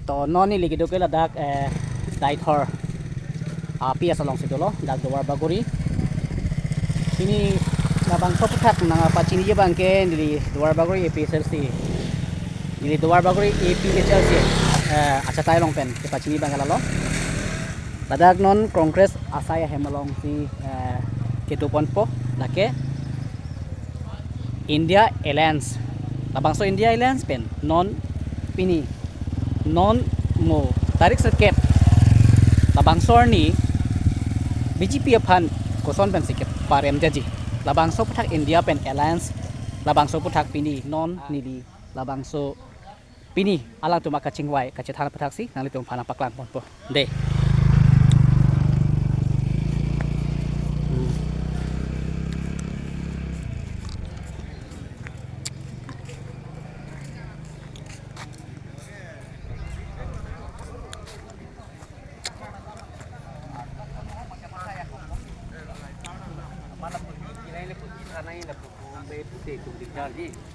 to non ni ligido ke ladak dai thor api asalong sidolo dak dowar bagori ini nabang soputak na pachini je bangke di dowar bagori APSLC di dowar bagori APHLC acha tai long pen ke pachini bangalalo ladak non kongres asaya hemalong si ketupon po lake India Alliance labang so India Alliance pen non pini non mo tarik sakit labang sorni BJP apan koson pen sikit parem jaji labang so putak India pen Alliance labang so putak pini non nili labang so pini alang tu maka cingwai kacetan putak si nang litung panang paklan pon po de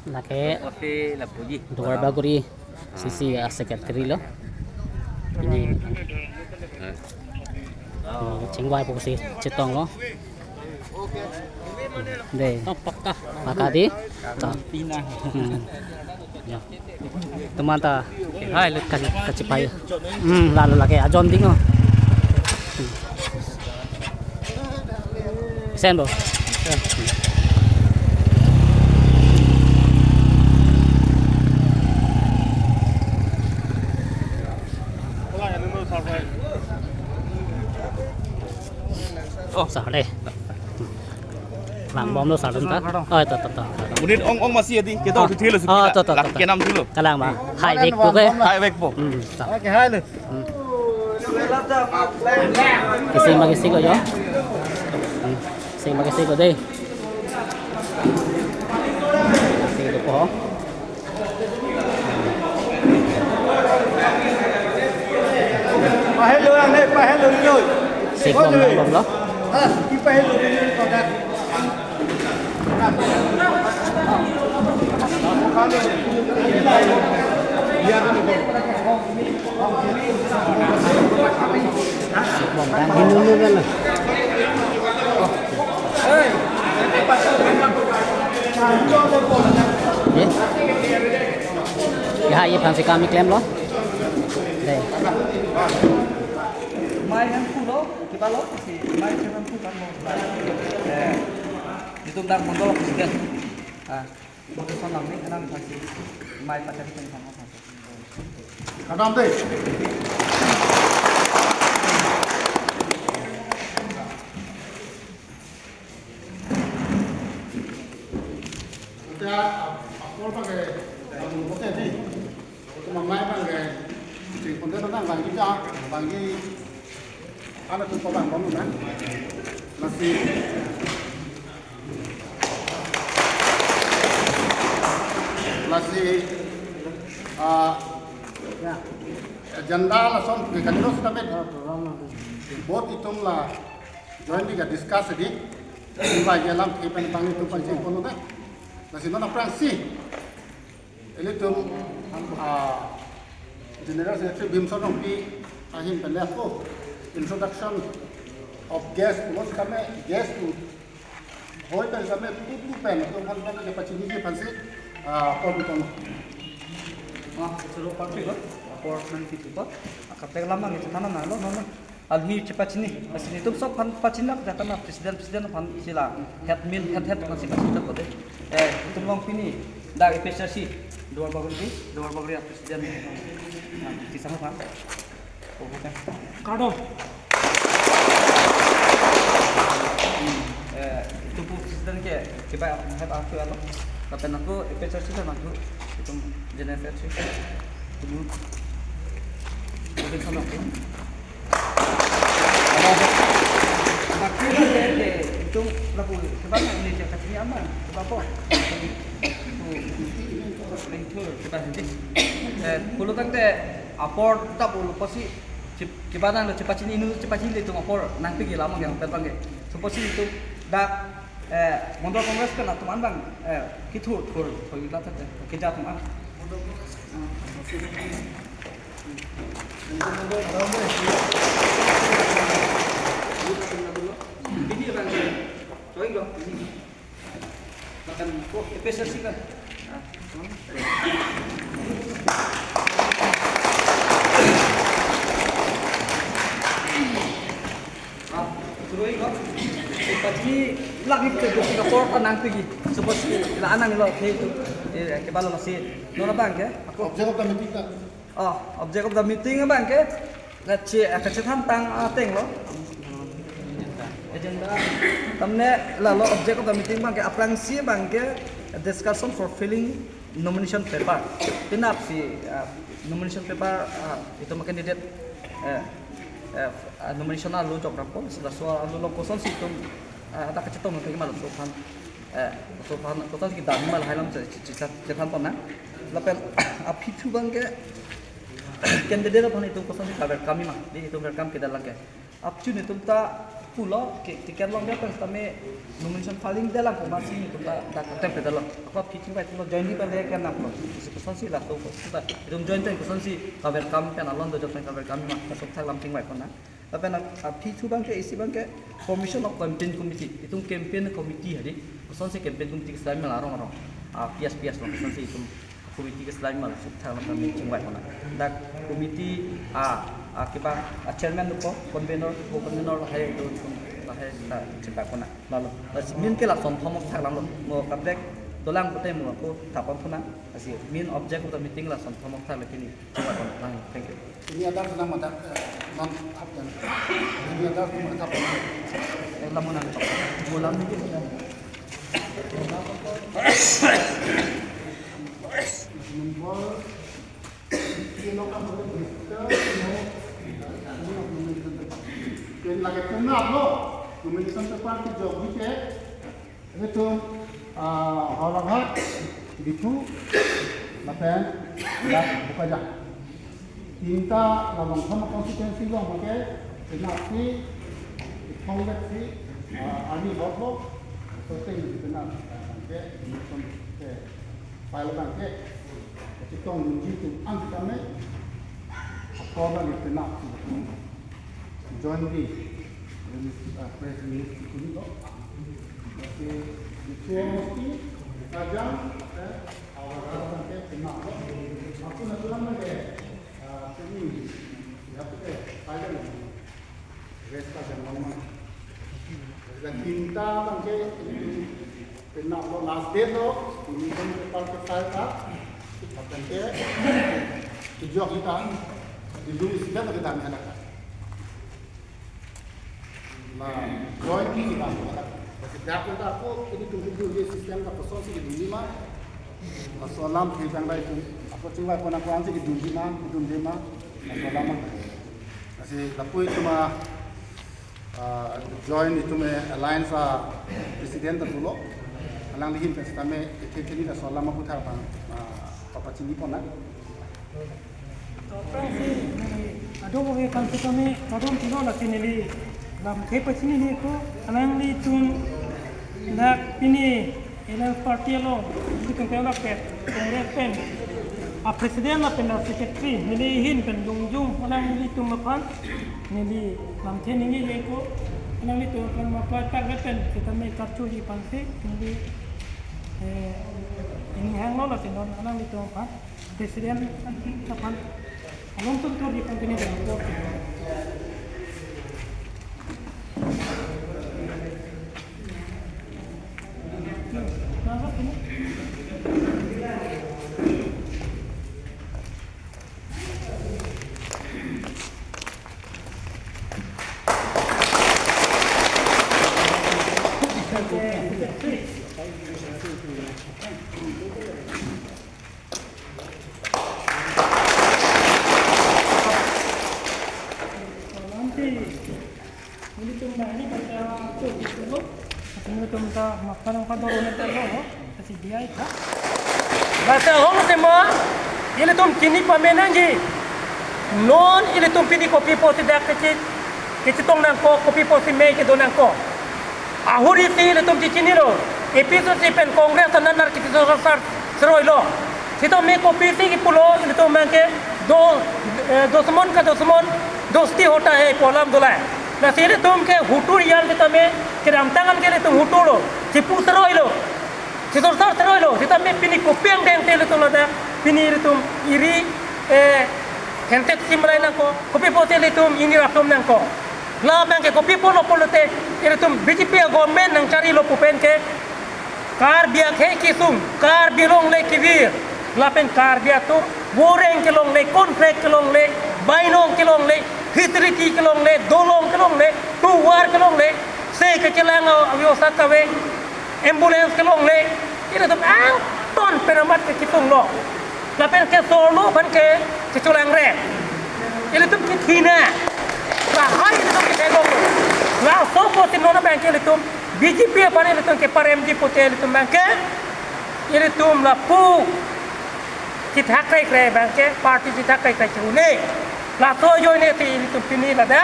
nake dowar bagori sisi secretary lo ini cingwai po si cetong lo de makadi pina ya teman ta hai lut kacipai lalu lagi ajon dingo senbo oh sahde lang bom lo sahden ta ta Unit ong masih adi kita udah thilo oh to kenam thilo kalang ba hai vek po ke hai vek po oke hai le kising magisi ko yo kising magisi ko deh kising ko po pahelo ane pahelo ni sik bom lo ki pahelo ni ko dak bom dan hinulu kan ya ya pang kami klaim lo đây mai han pulo kita lo si mai han pulo kan mo itu dak mondol presiden Mungkin sonang ni kenang pasti mai pacar kita sama pasti. kadam deh kita apa pakai kamu pakai ni cuma mai pakai si konten tentang bagi kita bagi ada tu pabang kamu kan masih agenda la son ke kaniro stamet bot itum la join diga discuss di ba yelam ke pen pang itu pancing kono da masih nona pransi elitum general secretary bimson pi ahim pelako introduction of guest plus kame guest to hoy pen kame putu pen to kan kan ke pachini ke pansi por kono Suruh parti lo, apor nanti tu pa. Kapag lamang itu mana nalo, nono. Alhi cepat sini, masih itu sok pan pacina datang na presiden pan sila. Head masih pacina kode. Itu long pini, dah PSC dua bagri presiden. Di sana pan. Oh bukan. Kado. Itu presiden ke, coba head aku apa? Tapi aku PSC sama tu. Itu jenis versi itu mungkin sama aku makanya itu laku sebenarnya ini cakap ini aman apa itu kita sendiri kalau tak deh apor tak boleh pasti cepat lo cepat sini itu apor nanti gila lama yang terbang so pasti itu dah Mondol Kongres kan teman bang kita tur kita tete kita teman Ini bang, coy lo, ini makan kok spesial sih kan? Tuloy ko. Pati lagi ke Singapore anang pergi. Seperti la anang lo ke itu. Ke balo masih. Nona bang ke? Aku. Object of the meeting kan. Oh, object of the meeting bang ke? Ngaci tang teng lo. Agenda. Tamne lo object of the meeting bang ke aprang si bang ke discussion for filling nomination paper. Tinap si nomination paper itu candidate nomination alu job rapo sudah soal alu lokosan situm ada kecetong nanti malam sopan kota kita mal hilang cetan pona lapel api tu bangke candidate apa itu kosan si kabar kami mah di itu rekam kita lagi api ni tu ta pulo tiket long dia kan kami nomination paling dalam masih itu ta tempe dalam apa api tu baik lo join di pada kan apa kosan si lah tu kita itu join tu kosan si kabar kami kan alon do job kabar kami mah kasut tak lamping baik pona tapi nak api tu bangke isi bangke commission of campaign committee itu campaign committee hari kosan si campaign committee Islam larong pias lo kosan si itu committee Islam malah tak lamping meeting baik pona dak committee akibat chairman ko convener hai itu hai cerita pona lalu min ke lakson thomok thak lam mo kabrek dolang putih mo ko tapon pona asi min object of the meeting lakson thomok thak lekini cerita pona thank you. Ini ada sedang mata non kapten. Ini ada cuma kapten. Lamunan bulan ini Nombor kilo kan boleh bisa dan lagi kenal lo nomination paper ke job itu orang hat itu lapen dah buka jah tinta lawan sama konstitusi lo pakai kenapa kongresi ani vote sesuai dengan ke file bangke kita menunjuk angka kami apa yang kita join di press release ini loh jadi itu mesti kajian awal bangke kenal aku natural mana ini ya kita file resta dan normal dan tinta bangke kenal lo last day lo ini kan paper ke file tak Patente tujuh kita di dulu sudah kita ambil anak. Nah, join ini kita ambil. Setiap kita aku ini tunggu dulu sistem kita kosong sih di dunia mah. Masalah kita yang itu. Aku coba pun aku ansi di dunia mah. Masalah mah. Masih tapi itu mah join itu mah alliance presiden tertulo. Alang lihin kami ini dah soal lama putar bang. Apa cini pun nak? Aduh, boleh kan kami kadang tino nak sini dalam kepa sini ni ko, alang li tun nak ini elang parti lo, itu kan kau nak kongres pen, presiden lah pen secretary, nili hin pen jungjung, alang li tun mapan, nili dalam sini ni ye ko, alang li tun kan mapan tak pen, kita mai kartu di pansi, nili ini hang lo lah sini, alang li tun mapan, presiden mapan. Along tu di continue dengan report. Nampak ini? Makan kador neta lo, kasi dia ita. Basta hong semua, ile tum kini pamenanji. Non ile tum pini kopi posi dak kecil tong nang ko kopi posi me ke donang ko. Ahuri si ile tum kini lo. Episode si pen kongres tanan nar kiti sar seroi lo. Sito me kopi si ki pulo ile tum mangke दुश्मन का दुश्मन दोस्ती होता है पोलम दुलाय ना सीधे तुम के हुटूर यार के तमे के रामतांगन के लिए तुम हुटूरो चिपू सरोइलो चिसोर सर सरोइलो सिता में पिनी कोपियंग डेंग तेले तुम लदा पिनी तुम eri hentek simulai nangko kopi pote le tum ini rapom nangko la bang ke kopi polo polo te ire tum BJP government nang cari lo pupen ke kar bia ke kisung kar bilong le kivir la pen kar bia tu boreng ke long le contract ke long le bainong ke long le history ke long le dolong ke long le tu war ke long le se ke chelang avio sakawe ambulance ke long le ire tum ang ton peramat ke kitung lo la pen ke solo pan ke culang rek ile tum ke thina la hai ile tum ke tegong la so ko tin nona bank ile tum BJP pan ile tum ke paremji pote ile tum bank ile tum la pu kita kai kai bank party kita kai kai chune la so yo ne ti ile tum pini la da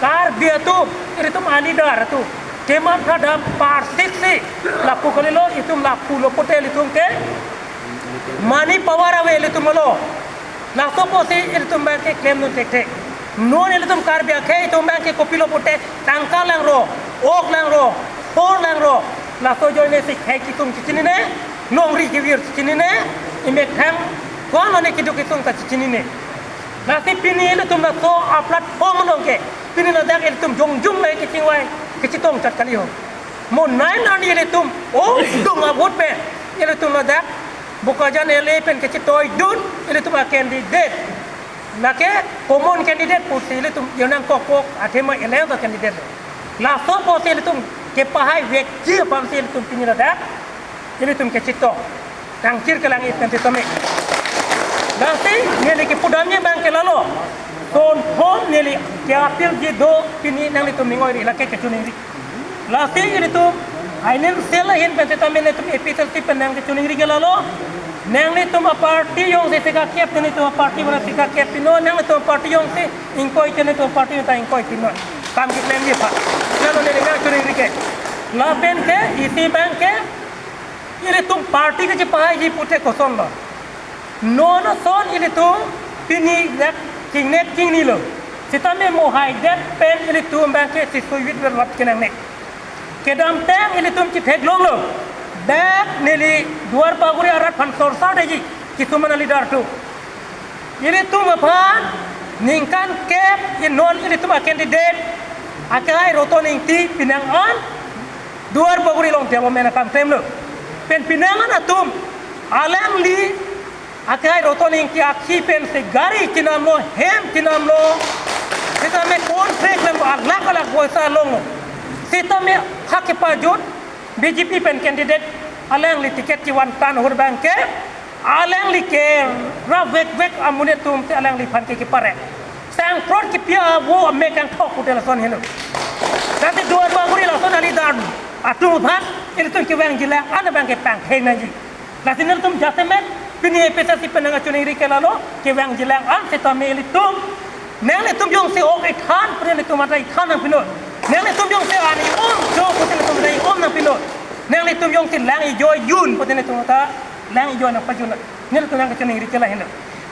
kar dia tu ile tum ali dar tu keman thadam par siksi la pu kolilo itu la pu lo pote ile tum ke mani power ave ile tum lo la so po si ile tum bank ke claim no tek tek non ile tum kar bia ke tum bank ke kopilo pote tangka lang ro ok lang ro por lang ro la so jo ne si khai ki tum chini ne nongri ki vir chini ne ime kham kon ne ki du ki tum ka chini ne la si pini ile tum la so a platform no ke pini la dak ile tum jong jung le ki chingwai ki chitong chat kali ho mo nai na ni ile tum o dung a vote pe ile tum la dak bukajan ele pen ke chitoy dun ile tum a candidate na ke common candidate puti ile tum yonang kokok athema ele da candidate la so po ile tum ke pahai vek ji pam ile tum pini la dak ile tum ke chito tangkir ke langit nanti tome nanti neli ke pudamnya bang ke lalo ton hom neli ke apil je do pini nang itu mingoi ri lake ke chuning ri lasi ile tum ainen sela hen bang tome ne tum episal ti penang ke chuning ri ke lalo nang ni tum party yong se ka kep ni tum party bana se ka kep pino nang tum party yong se inkoi ke ni tum party ta inkoi pino kam ki claim ni pa lalo ne ga chuning ri ke la pen ke isi bang ke ile tum party ke pahai ji pute koson lo nono son ile tum pini dak king net king ni lo sitame mo hai that pen ile tum bang ke si suit wer wat kenang nek kedam tang ile tum ki thek long lo dak neli duar paguri arat phan sorsa de ji kisuman ali dar tu ile tum aphan ningkan kep in non ile tum candidate akai rotoning ti pinang on duar paguri long dia mena kam tem lo pen pinangan atum alang li akai rotoning ki akhi pen se gari kinam lo hem kinam lo sita me contract lem alak alak boisa long sita me hak pajut BJP pen candidate alang li tiket ki wan tan hur bank ke alang li ke ra vek amune tum te alang li phan ke pare sang prod ki pia wo me kan thok utel son helo nanti dua baguri la son ali dan atu phan ile tum ki wang jila ana bang ke pang heng na ji la sinir tum jate met pini pesa si penanga chuning ri ke lalo ki wang jila an se tame ile tum nang le tum yong se ok ai than pre le tum atai than na pino nang le tum yong se ani om jo ko te tum dai om na pino nang le tum yong se lang i joy yun ko te tum ta lang i joy na pajun ne le tum nang chuning ri ke la hen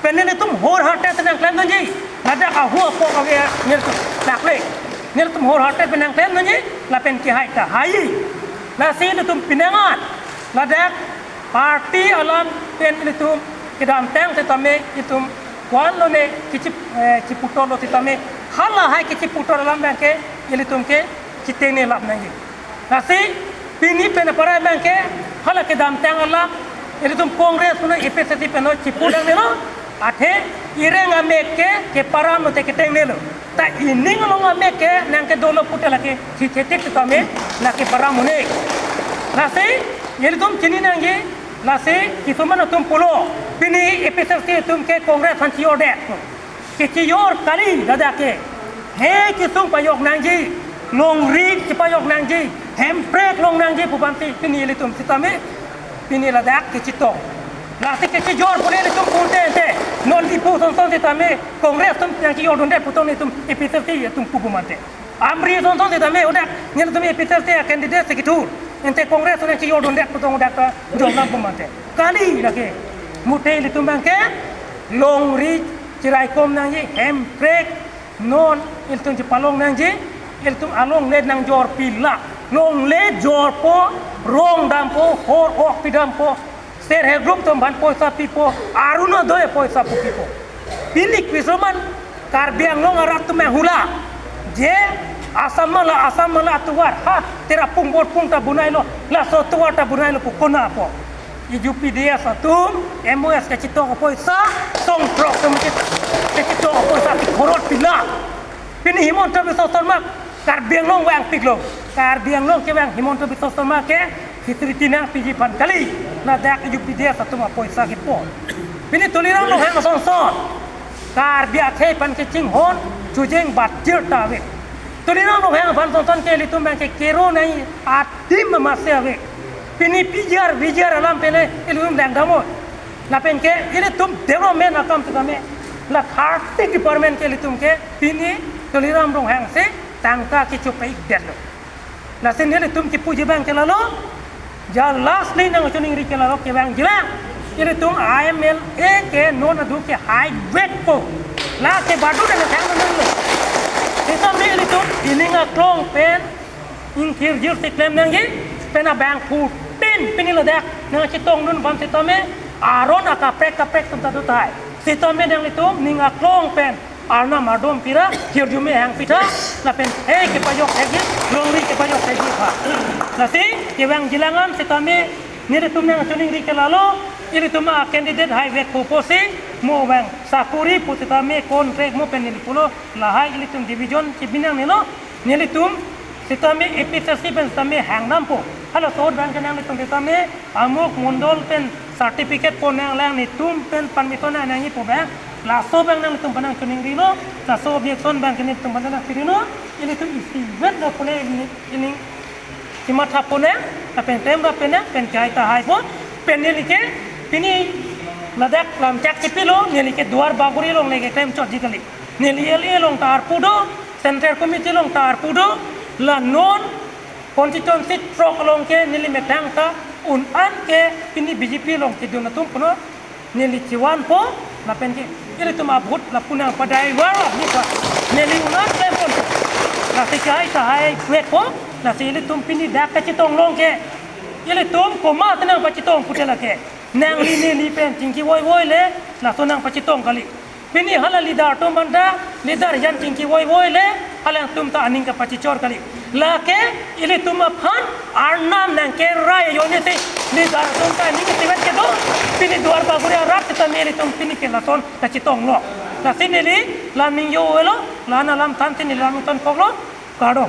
pen ne tum hor harte te nang klan ji nada ka hu ko ka ge ne tum tak le ne tum hor harte pe nang klan ji la pen ki hai ta hai la si le tum pinangan la dak party alam pen le tum kedam tang te tame itum kwan lo ne kichi putor lo te tame hala hai kichi putor alam bang ke ile tum ke chite ne lap nang ji la si pini pen para bang ke hala kedam tang alam ile tum congress no ipsati pen no chipudang ne lo athe ireng ame ke param no te ke teng ne lo ta ining lo ame ke nang ke dolo putela ke chichetik te tame la ke param ne la si ile tum chini nang ji la si kisuman tum pulo pini episode tum ke congress han chior de ke chior kali dada ke he kisung payok nang ji long ri ki payok nang ji hem prek long nang ji pubanti pini ile tum sitame pini la dak ke chito la si ke chior pore ile tum punte te non di pu son son sitame congress tum yang chior donde puton tum episode tum pupumante amri son son sitame udah ngel tum episode candidate sekitur ente kongres ne ci yodon dek potong dak jom nam pemante kali lake mute li tumbang ke long ri cirai kom nang je hem break non iltung jepalong nang je iltung along le nang jor pila long le jor po rong dampo hor ok pidampo ser he group tom ban poisa pipo aruna doe poisa pipo pilik wisroman karbiang long arat tu hula je asam mala tuar ha tera pung bor pung ta bunai lo la so tuar ta bunai lo pukona po ijupi dia satu MOS ke cito poisa song trok ke cito poisa ti korot pila pini himon ta biso mak karbiang long wang piklo karbiang long ke wang himon ta biso mak ke fitri tina piji pan kali na dak ijupi dia satu ma poisa ke po pini tulirang long hang son son karbia ke pan ke ching hon chujeng bat jir ta we tulirang long hang pan son son ke litum bang ke kero nai atim masya we pini pijar alam pele ilum dang damo la pen ke ile tum development akam tu kame la khati department ke litum ke pini toliram rong hang se tangka ke chupai derlo la sen ile tum ki puji bang ke lalo ja last line nang chuning ri ke lalo ke bang jila ile tum IML e ke non adu ke high weight po la ke badu dang hang nang lo itu me ile tum ininga klong pen ingkir jir se klem nang ge pena bang pu tin pinilo dak nang citong nun bam sitome aron akaprek tum tadu tai sitome nang litum ninga klong pen arna madom pira hirjume hang pita la pen ke payok hegi longri ke payok hegi ha nasi ke bang jilangan sitome ni litum nang chuning ri kelalo ini tuma candidate highway poposi mo bang sakuri putitame kontrak mo pen ni pulo lahai litum division cibinang nilo ni litum sitame EPSC pen sitame hang nampo halo so bang kenang litum sitame amuk mundol pen certificate po nang lang ni tum pen permission nang ni po bang la so bang nang litum panang kuning rino la so objection bang kini tum panang pirino ini tum isi vet do pole ini simatha pone pen temra pena pen kaita hai po pen ni like pini ladak lam cak cipilo ni like duar baguri long lege tem chot jikali ni li long tar pudo central committee long tar pudo la non constituency trok long ke nili metang ta un an ke pini BJP long ke dona tum puno nili ciwan po la pen ke ile tum abut la punang padai war ni pa nili unan ke pon la sikai ta hai kwet po la sili tum pini dak ka citong long ke ile tum koma tenang pa citong putela ke nang ni pen tingki woi le la tonang pa citong kali pini hala lidar tum banda lidar yan tingki woi le hala tum ta aning ka pacicor kali la ke ile tum phan arnam nang ke rai yone te lidar tum ta aning ke tiwet ke do pini duar ba gure rat ta mele tum pini ke la ton ka citong lo la sineli la mingyo lo la na lam tan tin la ton poglo kado